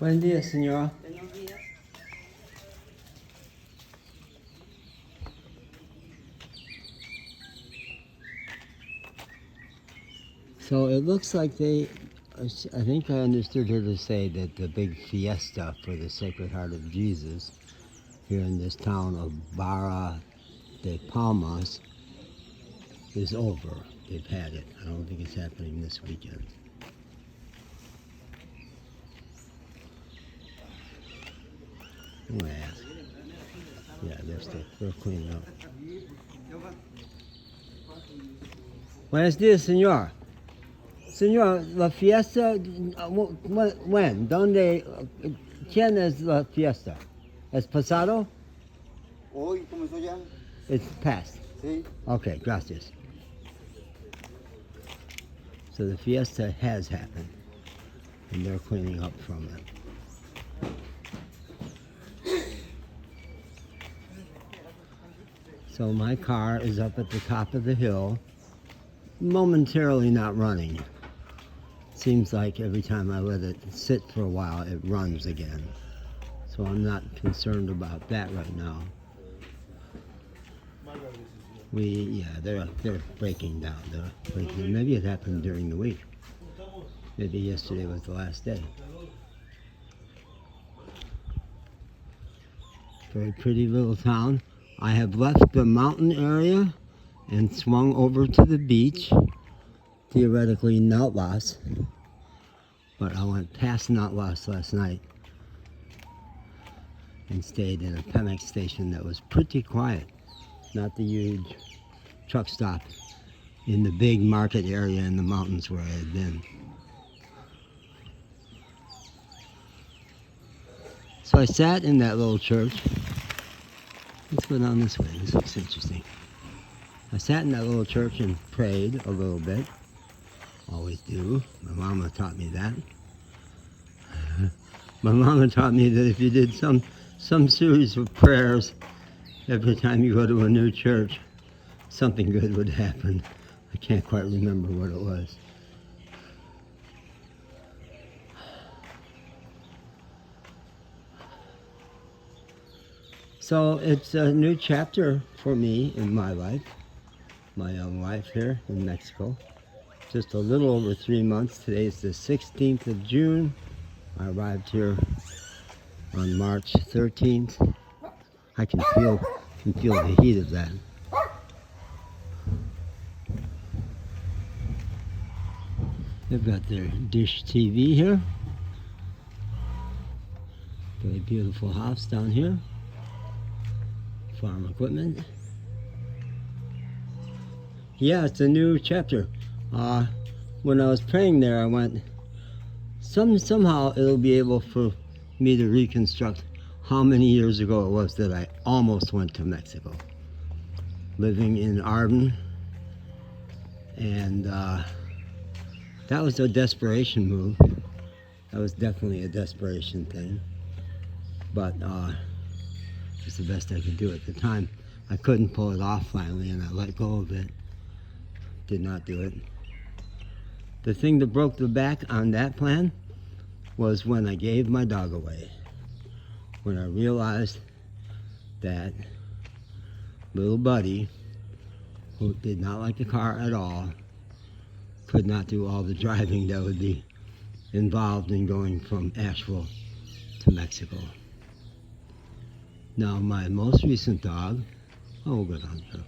Buen día, señora. Buenos días. So it looks like I think I understood her to say that the big fiesta for the Sacred Heart of Jesus here in this town of Barra de Palmas is over. They've had it. I don't think it's happening this weekend. I'm gonna ask. Yeah, they're cleaning up. Buenos días, señor. Señor, la fiesta, when? ¿Dónde? ¿Quién es la fiesta? ¿Es pasado? Hoy comenzó ya. It's past. Sí. Okay, gracias. So the fiesta has happened, and they're cleaning up from it. So my car is up at the top of the hill, momentarily not running. Seems like every time I let it sit for a while, it runs again. So I'm not concerned about that right now. They're breaking down. Maybe it happened during the week. Maybe yesterday was the last day. Very pretty little town. I have left the mountain area and swung over to the beach, theoretically Bloodless, but I went past Bloodless last night and stayed in a Pemex station that was pretty quiet, not the huge truck stop in the big market area in the mountains where I had been. So I sat in that little church. Let's go down this way. This looks interesting. I sat in that little church and prayed a little bit. Always do. My mama taught me that. My mama taught me that if you did some series of prayers every time you go to a new church, something good would happen. I can't quite remember what it was. So it's a new chapter for me in my life, my young life here in Mexico. Just a little over 3 months. Today is the 16th of June. I arrived here on March 13th. I can feel the heat of that. They've got their dish TV here. Very beautiful house down here. Farm equipment. Yeah, it's a new chapter. When I was praying there, I went, somehow it'll be able for me to reconstruct how many years ago it was that I almost went to Mexico. Living in Arden, and that was a desperation move. That was definitely a desperation thing, but it's the best I could do at the time. I couldn't pull it off finally, and I let go of it. Did not do it. The thing that broke the back on that plan was when I gave my dog away. When I realized that little buddy, who did not like the car at all, could not do all the driving that would be involved in going from Asheville to Mexico. Now my most recent dog, we'll go down here,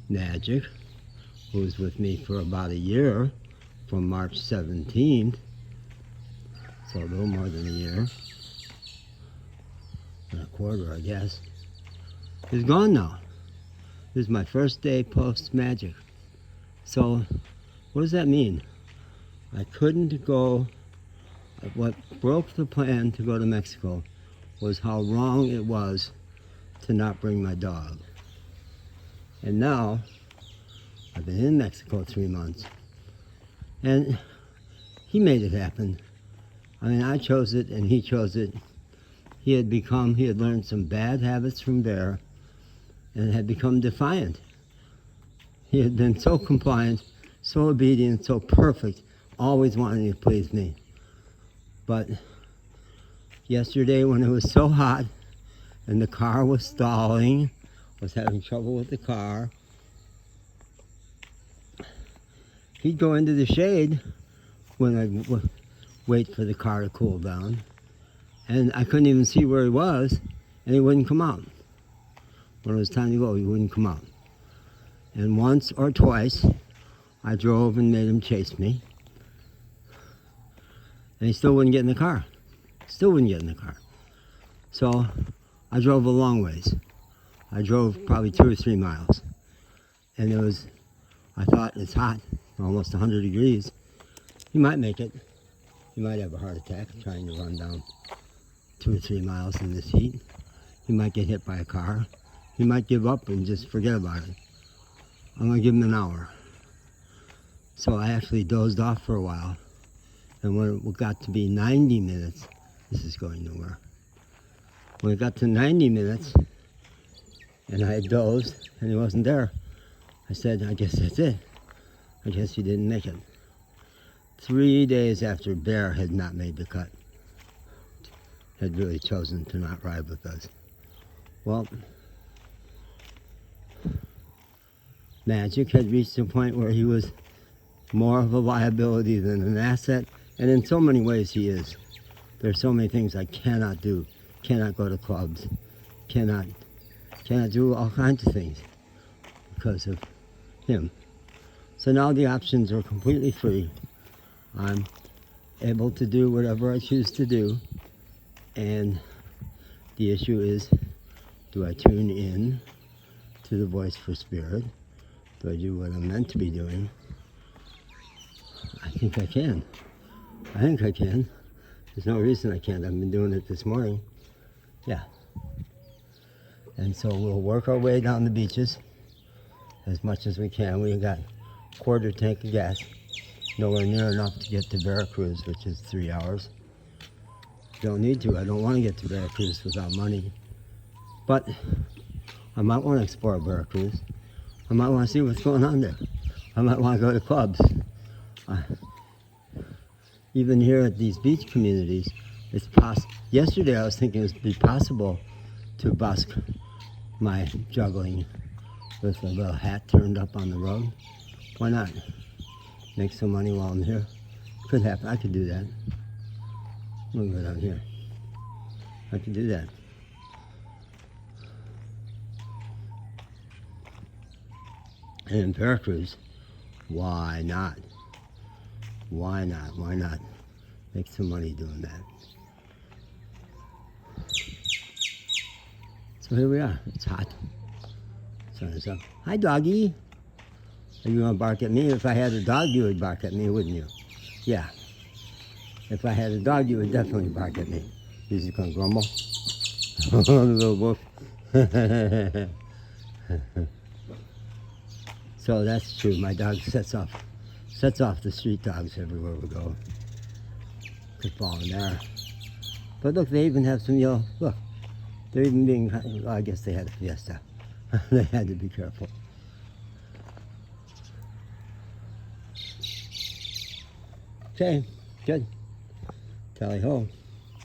Magic, who was with me for about a year, from March 17th, so a little more than a year, and a quarter I guess, is gone now. This is my first day post Magic. So what does that mean? I couldn't go. What broke the plan to go to Mexico was how wrong it was to not bring my dog. And now I've been in Mexico 3 months, and he made it happen. I mean, I chose it and he chose it. He had learned some bad habits from there and had become defiant. He had been so compliant, so obedient, so perfect, always wanting to please me. But yesterday when it was so hot and the car was stalling, was having trouble with the car, he'd go into the shade when I wait for the car to cool down, and I couldn't even see where he was, and he wouldn't come out. When it was time to go, he wouldn't come out. And once or twice, I drove and made him chase me, and he still wouldn't get in the car. Still wouldn't get in the car. So I drove a long ways. I drove probably 2 or 3 miles. And I thought, it's hot, almost 100 degrees. He might make it. He might have a heart attack trying to run down 2 or 3 miles in this heat. He might get hit by a car. He might give up and just forget about it. I'm gonna give him an hour. So I actually dozed off for a while. And when it got to be 90 minutes, this is going nowhere. When it got to 90 minutes, and I had dozed, and he wasn't there, I said, I guess that's it. I guess he didn't make it. 3 days after Bear had not made the cut, had really chosen to not ride with us. Well, Magic had reached a point where he was more of a liability than an asset, and in so many ways he is. There's so many things I cannot do. Cannot go to clubs. Cannot do all kinds of things because of him. So now the options are completely free. I'm able to do whatever I choose to do, and the issue is, do I tune in to the voice for spirit? Do I do what I'm meant to be doing? I think I can. I think I can. There's no reason I can't. I've been doing it this morning. Yeah. And so we'll work our way down the beaches as much as we can. We got a quarter tank of gas. Nowhere near enough to get to Veracruz, which is 3 hours. Don't need to. I don't want to get to Veracruz without money. But I might want to explore Veracruz. I might want to see what's going on there. I might want to go to clubs. Even here at these beach communities, it's possible. Yesterday I was thinking it would be possible to busk my juggling with a little hat turned up on the road. Why not? Make some money while I'm here. Could happen. I could do that. Look at down here. I could do that. And in Veracruz, why not? Why not? Why not make some money doing that? So here we are. It's hot. Sun is up. Hi, doggy. Are you going to bark at me? If I had a dog, you would bark at me, wouldn't you? Yeah. If I had a dog, you would definitely bark at me. He's just going to grumble. Little wolf. So that's true. My dog sets off the street dogs everywhere we go. Could fall in there. But look, they even have some yellow. Look, they're even being. Well, I guess they had a fiesta. They had to be careful. Okay, good. Tally ho.